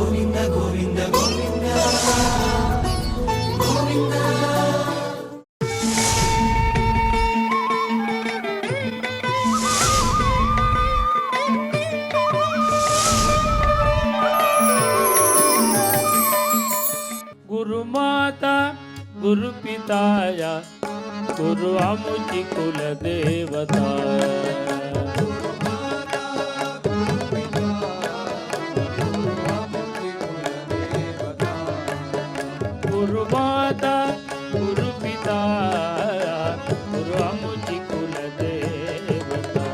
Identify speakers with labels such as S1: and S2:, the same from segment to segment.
S1: గోవింద గోవింద గోవింద గోవింద
S2: गुरुमाता गुरुपिताय गुरु आमुची कुलदेवता गुरुमाता गुरुपिताय गुरु आमुची कुलदेवता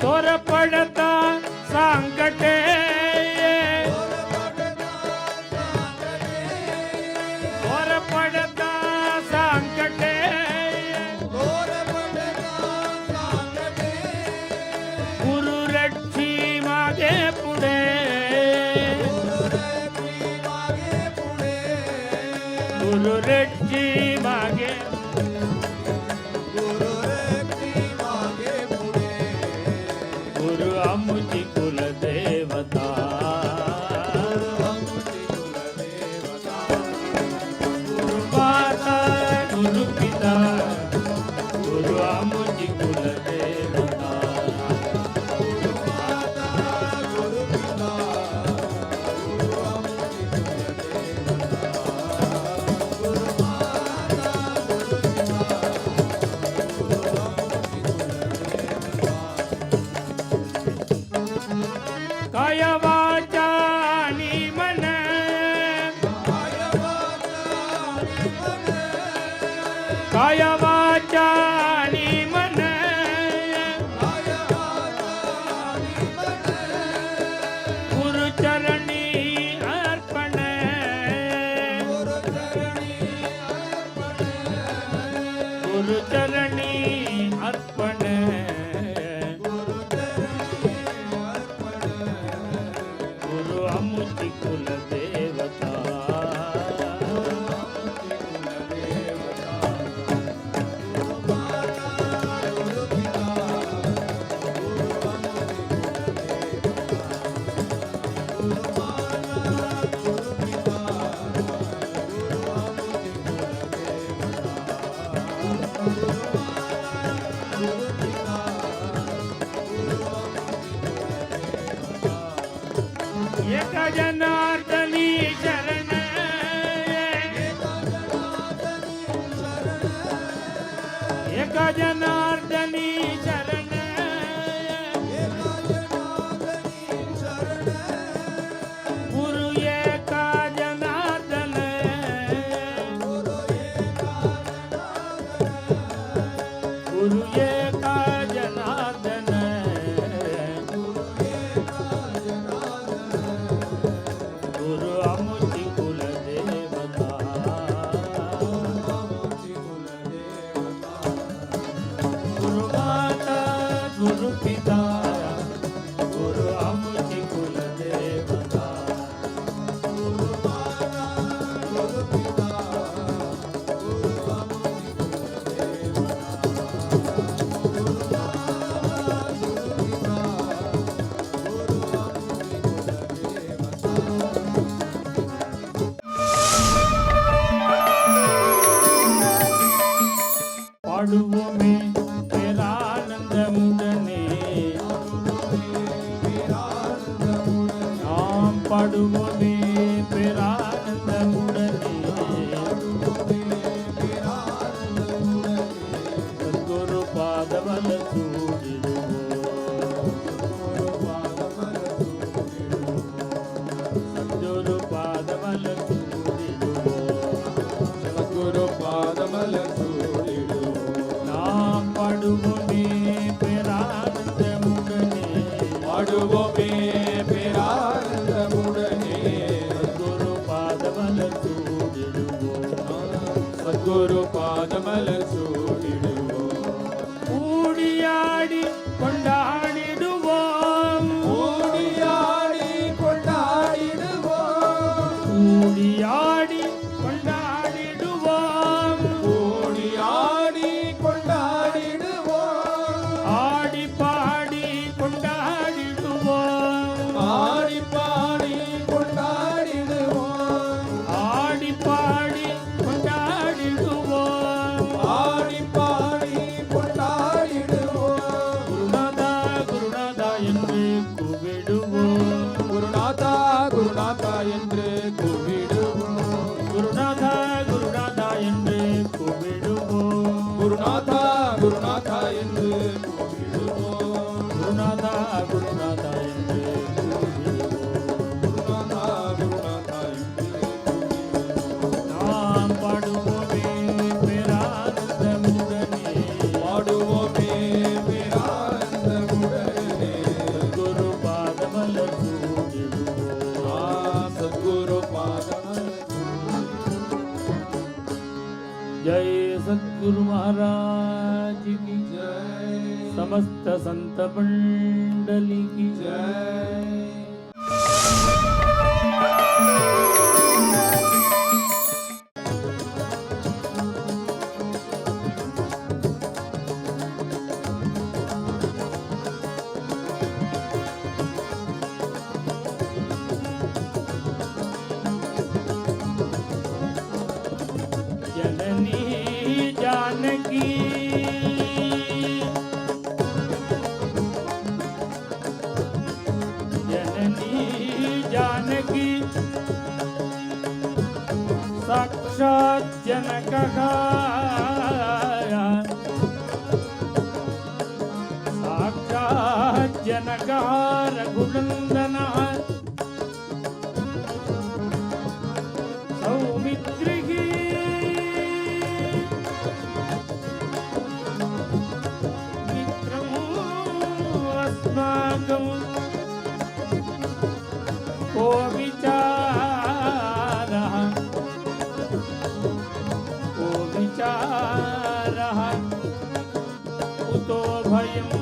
S2: तोर पडता संकटे तोर पडता संकटे गुरु रक्षी मागे पुढे गुरु रक्षी मागे गुरु आमुची कुलदेवता गुरु माता गुरु पिता गुरु आमुची कुलदेवता काय वाचा आणि मन काय वाचा आणि मन गुरुचरणी अर्पण गुरुचरणी अर्पण गुरु आमुची कुलदेवता एका जनार्दनी शरण एका जनार्दनी शरण गुरु एका जनार्दन गुरु एका जनार्दन गुरु आमुची कुलदेवता गुरु माता गुरु पिता गुरु आमुची कुलदेवता पाडुवो में तेरा आनंद मुदने नाम पाडुवो में तेरा आनंद मुदने सद्गुरु पादवल सद्गुरु पादवल सद्गुरु पादवल पाडुवो में पेरानंद मुडने पाडुवो में पेरानंद मुडने सद्गुरु पादमल चूडिडुवो सद्गुरु पादमल चूडिडुवो ऊडियाडी कोंडाडिडुवो ऊडियाडी कोंडाडिडुवो ऊडियाडी कोंडाडिडुवो ऊडियाडी कोंडाडिडुवो जय सद्गुरु महाराज की
S1: जय
S2: समस्त संत मंडली की
S1: जय
S2: जननी जानकी जननी जानकी साक्षात जनकः साक्षात जनकः रघुनन्दनः सौमित्रिः को विचारः कुतो भयम्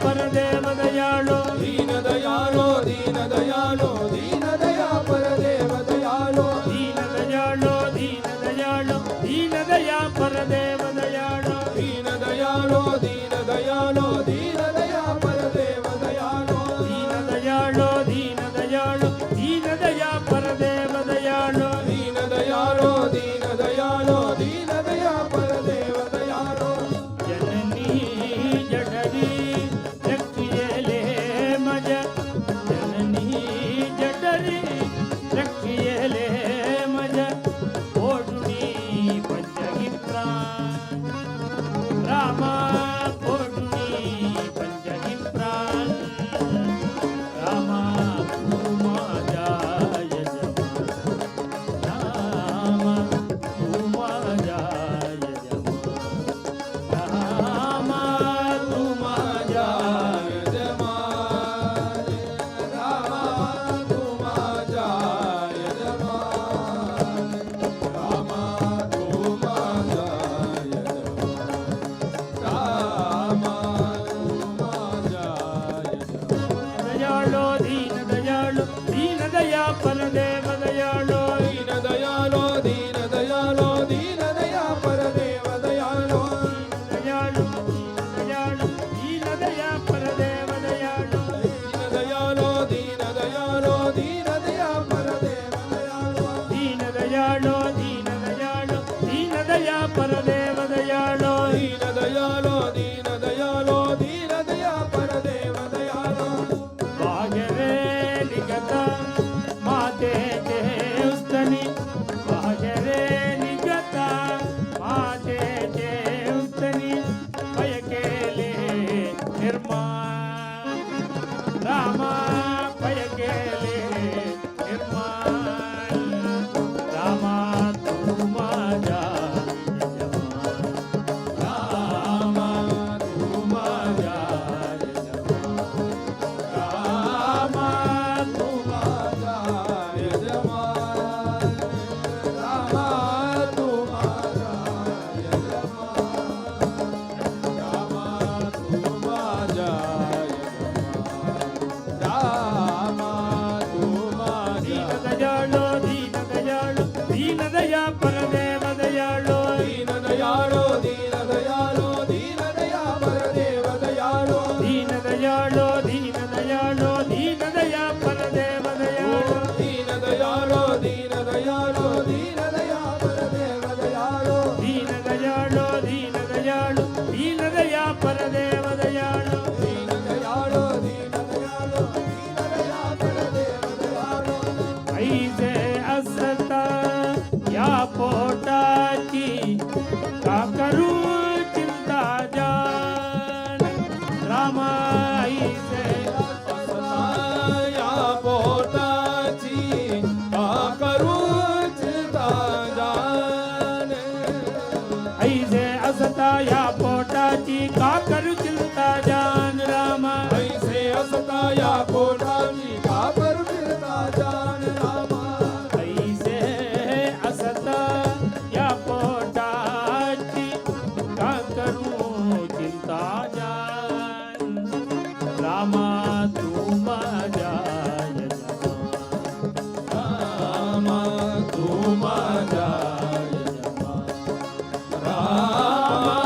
S2: परदेव दयाळो
S1: दीन दयालो दीन दयालो दीन दया परदेव दयालो
S2: दीन दयाळो दीन दयाळो दीन दया परदेव दयाळो
S1: दीन दयालो दीन दयालो दीन दया परदेव दयालो
S2: दीन दयाळो दीन दयाळो दीन दया परदेव दयाळो
S1: दीन दयालो दीन दयालो दीन दया परदेव दयालो
S2: जननी जठरी रक्षियेले मजा जननी जठरी रक्षियेले मजा ओढुनी पंचगी प्राण रामा ओढुनी पंचगी प्राण रामा तू माझा यजमान रामा तू माझा यजमान रामा तू माझा
S1: यजमान रामा तू माझा यजमान रामा तू माझा यजमान रामा तू माझा यजमान
S2: दयाळो दीन दयाळो दीन दया परदेव दयाळो
S1: दीन दयालो दीन दयालो दीन दया परदेव दयालो
S2: दयाळो दयाळो दीन दया परदेव दयाळो
S1: दीन दयालो दीन दयालो दीन दया परदेव दयालो
S2: दीन दयाळो दीन दयाळो दीन दया परदेव दयाळो
S1: दीन दयालो दीन दयालो दीन दया परदेव दयालो
S2: वागरे निगता माते उस्तनी वागरे निगता माते उस्तनी भय केले निर्माण रामा भय केले निर्माण रामा तू माझा यजमान रामा तू माझा यजमान रामा तू
S1: माझा यजमान रामा तू माझा यजमान रामा तू माझा यजमान रामा तू माझा
S2: दीन दयाळो दीन दया परदेव दयाळो
S1: दीन दयालो दीन दयालो दीन दया
S2: दीन दयाळु दीन दया परदेव दयाळु
S1: दीन दयाळो दीन दयाळो दीन दया परदेव दयाळो
S2: ऐसे असता या पोटाची का करू चिंता जान रामा ऐसे
S1: या पोटाची का करू चिंता जाण
S2: ऐसे असता या पोटाची का करू चिंता जान रामा
S1: ऐसे असता या पोटाची का करू चिंता जाण रामा
S2: ऐसे असता या पोटाची का करू चिंता जान रामा तू माझ्या
S1: रामा तू माझा यजमान रामा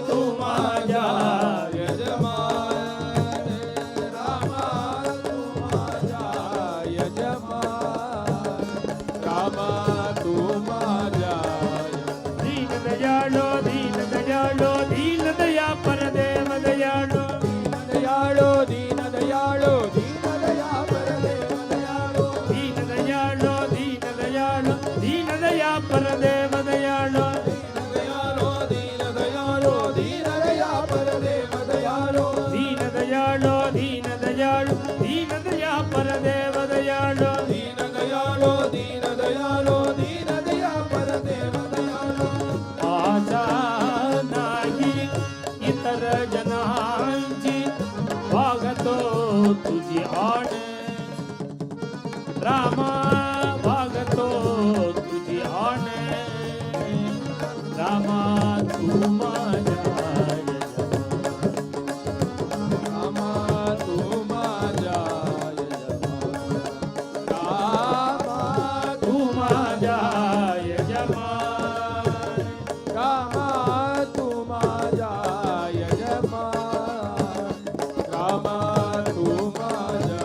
S1: तू माझा यजमान रामा तू माझा यजमान रामा तू माझा
S2: दीन दयाळो दीन दयाळो दीन दया परदेव दयाळो
S1: दयाळो दीन दयाळो दीन दया परदेव दयाळो
S2: दीन दयाळो दीन दयाळो दीन दया परदेव दयाळो
S1: दयाळो दीन दयाळो दीन दया परदेव दयाळो
S2: दीन दयाळो दीन दयाळो दीन दया परदेव दयाळो
S1: दीन दयाळो दीन दयाळो दीन दया परदेव दयाळो
S2: आशा नाही इतर जनांची वागतो तुझी आण रामा वागतो तुझी आण रामा तू माझ्या
S1: रामा तू माझा यजमान रामा
S2: तू माझ्या यजमान
S1: रामा तू माझा यजमान रामा तू माझा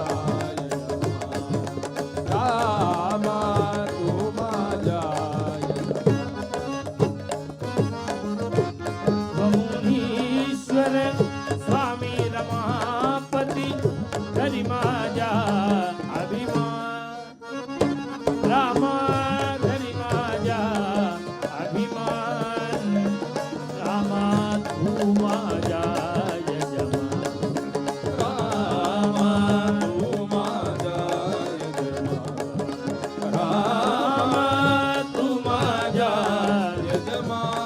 S1: यजमान रामा तू माझा
S2: ईश्वर स्वामी रमापती धरी माझ्या अभिमान रामा धरी माझ्या अभिमान रामा तू माझ्या यजमान
S1: रामा तू माझा यजमान रामा
S2: तू माझ्या
S1: यजमान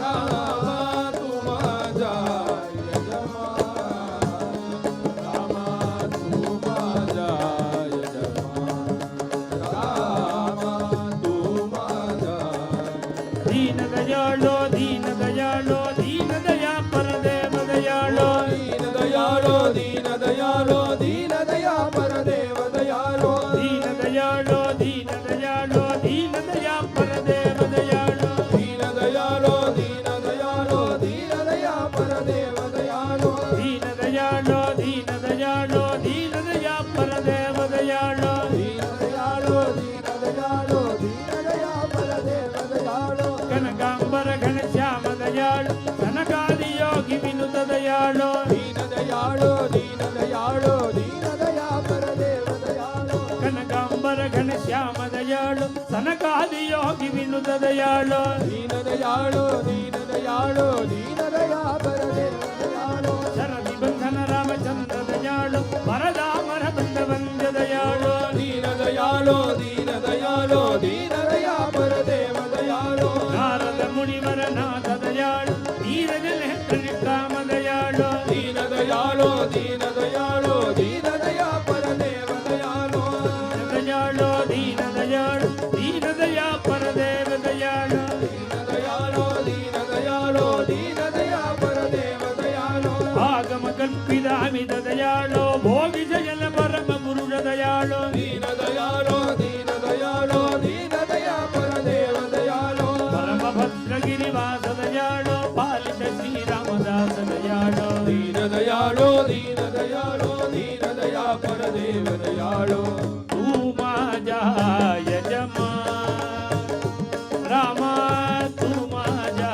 S1: रामा तू माझा यजमान रामा तू माझा यजमान रामा तू माझा
S2: दीन दयाळो दीन दयाळो दीन दया परदेव दयाळो
S1: दीन दयाळो दीन दयाळो दीन दया परदेव दयाळो
S2: दीन दयाळो दीन दयाळो दीन दया परदेव दयाळो
S1: दीन दयाळो दीन दयाळो दीन दया परदेव दयाळो
S2: दीन दयाळो दीन दयाळो दीन दया परदेव दयाळो
S1: दीन दयाळो दीन दयाळो दीन दया परदेव दयाळो
S2: कनकांबर घनश्याम दयाळो कनकादि योगी विनुत दयाळो
S1: दीन दयाळो दीन दयाळो दीन दया परदेव दयाळो
S2: कनकांबर घनश्याम दयाळो सनकादि योगी विनुत दयाळो
S1: दीन दयाळो दीन दयाळो दीन दया परदेव दयाळो
S2: शरदि बंधन रामचंद्र दयाळो वरदामर बंधवंद दयाळो
S1: दीन दयाळो दीन दयाळो दीन दया परदेव दयाळो
S2: नारद मुनिवर नाथ दयाळो नीरज नेत्र निष्काम दयाळो
S1: दीन दयाळो दीन दयाळो दीन दया परदेव दयाळो
S2: दयाळो दीन दयाळो दीन दया परदेव दयाळो
S1: दीन दयाळो दीन दयाळो दीन दया परदेव दयाळो
S2: आगम कल्पितामित दयाळो भोगी जयन परम गुरुज दयाळो
S1: दीन दयाळो दीन दयाळो दीन दया परदेव दयाळो
S2: परम भद्रगिरिवास दयाळो पालित श्रीरामदास दयाळो
S1: दीन दयाळो दीन दयाळो दीन दया परदेव दयाळो
S2: तू माझ्या यजमान रामा तू माझ्या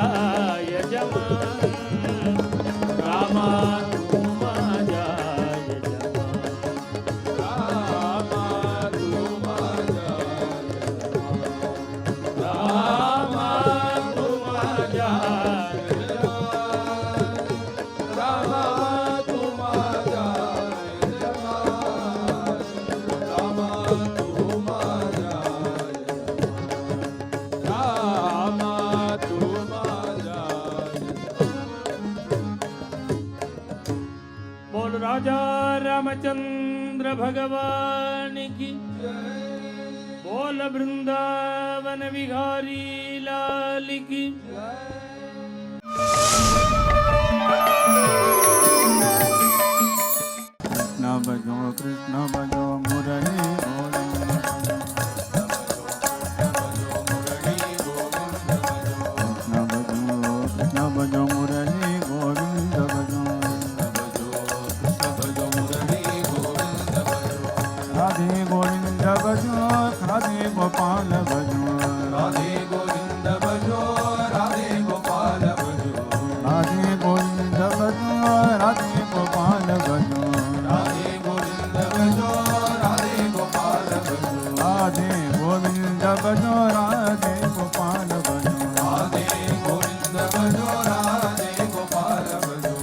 S2: राजा रामचंद्र भगवान की बोल वृंदावन विहारी लाल की
S3: कृष्ण भजो मुरली कृष्ण भजो मुरली गोविंद भजो राधे गोविंद भजो राधे गोपाल भजो
S1: राधे गोविंद भजो राधे गोपाल भजो
S3: राधे गोविंद भजो राधे गोपाल भजो
S1: राधे गोविंद भजो राधे गोपाल भजो
S3: राधे गोविंद भजो राधे गोपाल भजो
S1: राधे गोविंद भजो राधे गोपाल भजो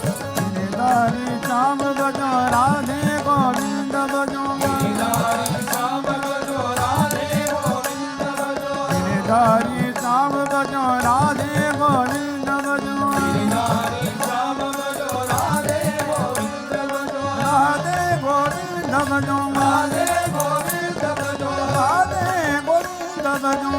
S3: गिरधारी श्याम भजो राधे गोविंद भजो
S1: गिरधारी श्याम भजो राधे गोविंद भजो
S3: गिरधारी श्याम भजो राधे गोविंद भजो
S1: गिरधारी श्याम भजो राधे गोविंद भजो
S3: राधे गोविंद भजो
S1: राधे गोविंद भजो
S3: राधे गोविंद भजो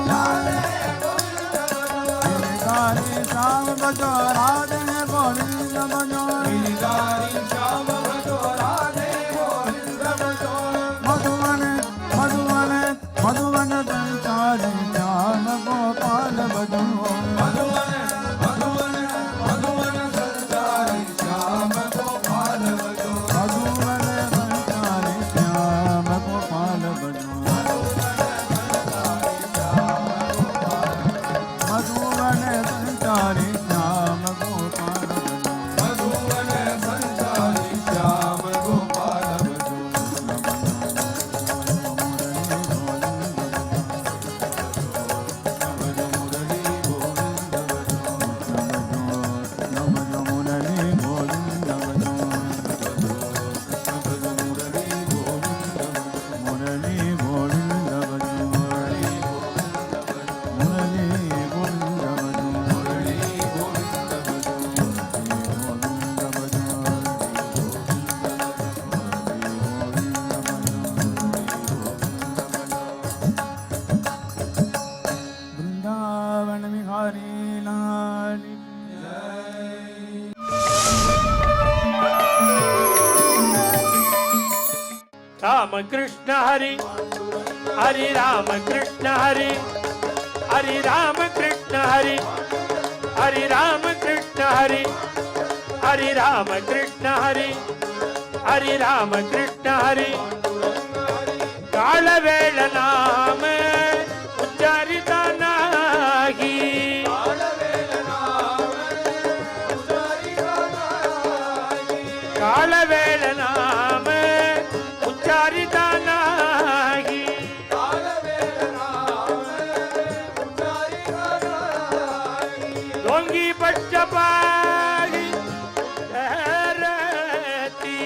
S3: गिरधारी श्याम भजो राधे गोविंद भजो
S1: गिरधारी श्याम भजो राधे गोविंद भजो
S3: मधुवन मधुवन मधुवन संचारी श्याम गोपाल भजो
S1: मधुवन मधुवन मधुवन संचारी श्याम गोपाल भजो
S3: मधुवन संचारी श्याम गोपाल भजो मधुवन संचारी श्याम गोपाल भजो
S1: मधुवन संचारी श्याम गोपाल भजो भजो मुरली गोविंद भजो
S3: मुरली गोविंद भजो
S1: भजो मुरली गोविंद भजो
S3: मुरली गोविंद भजो मुरली गोविंद भजो
S1: मुरली गोविंद भजो
S3: गोविंद भजो वृंदावन विहारी लाल
S2: राम कृष्ण हरि हरि राम कृष्ण हरि हरि राम कृष्ण हरि हरि राम कृष्ण हरि हरि राम कृष्ण हरि हरि राम कृष्ण हरि कालवेळ नाम उच्चारिता नाही कालवेळ नाम उच्चारिता नाही डोंगी पट्टपागी धरती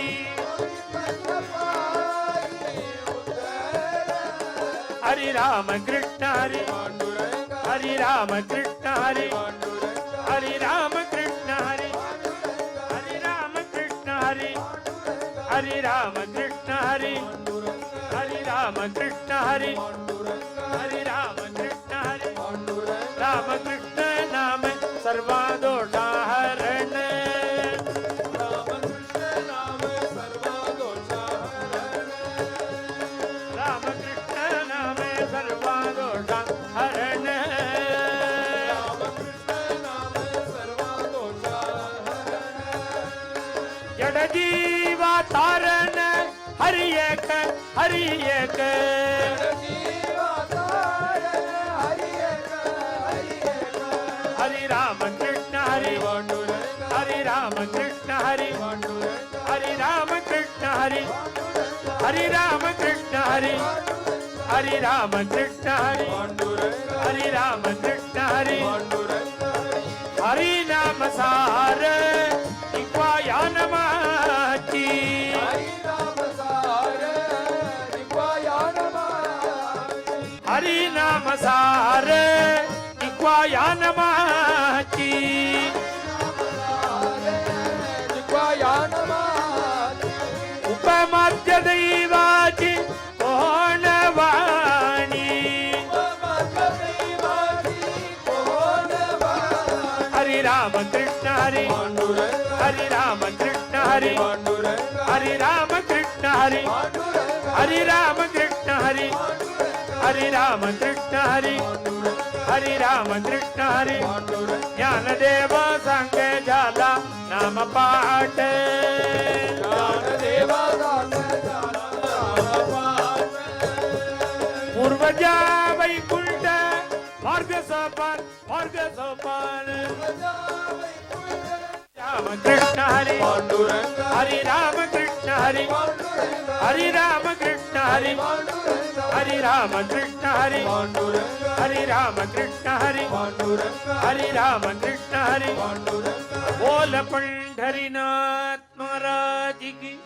S2: हरि राम कृष्ण हरि हरि राम कृष्ण हरि हरि राम कृष्ण हरि हरि राम कृष्ण हरि हरि राम कृष्ण हरि हरि राम कृष्ण हरि हरि राम कृष्ण हरि राम कृष्ण नाम सर्वा दोषा हरण राम कृष्ण नाम सर्वा दोषा हरण जड जीवा तारण हरि एक हरि राम कृष्ण हरि हरि राम कृष्ण हरि हरि राम कृष्ण हरि हरि राम कृष्ण हरि हरि राम कृष्ण हरि हरि राम कृष्ण हरि हरि नाम सार इक्वाया नमाची हरी नाम सार जिक्वा या नमाची
S1: जिह्वाया नमाची
S2: उपमाद्य दैवाची कोण वाणी हरी राम कृष्ण हरी हरी राम कृष्ण हरी हरी राम कृष्ण हरी हरी राम कृष्ण हरी हरी राम कृष्ण हरी हरी राम कृष्ण हरी ज्ञानदेव सांगे झाला नाम पाठ पूर्वजा वैकुंठ मार्ग सोपान राम कृष्ण हरी हरी राम कृष्ण हरी हरी राम कृष्ण हरी हरी राम कृष्ण हरी हरी राम कृष्ण हरी हरी राम कृष्ण हरी बोल पंढरीनाथ महाराज की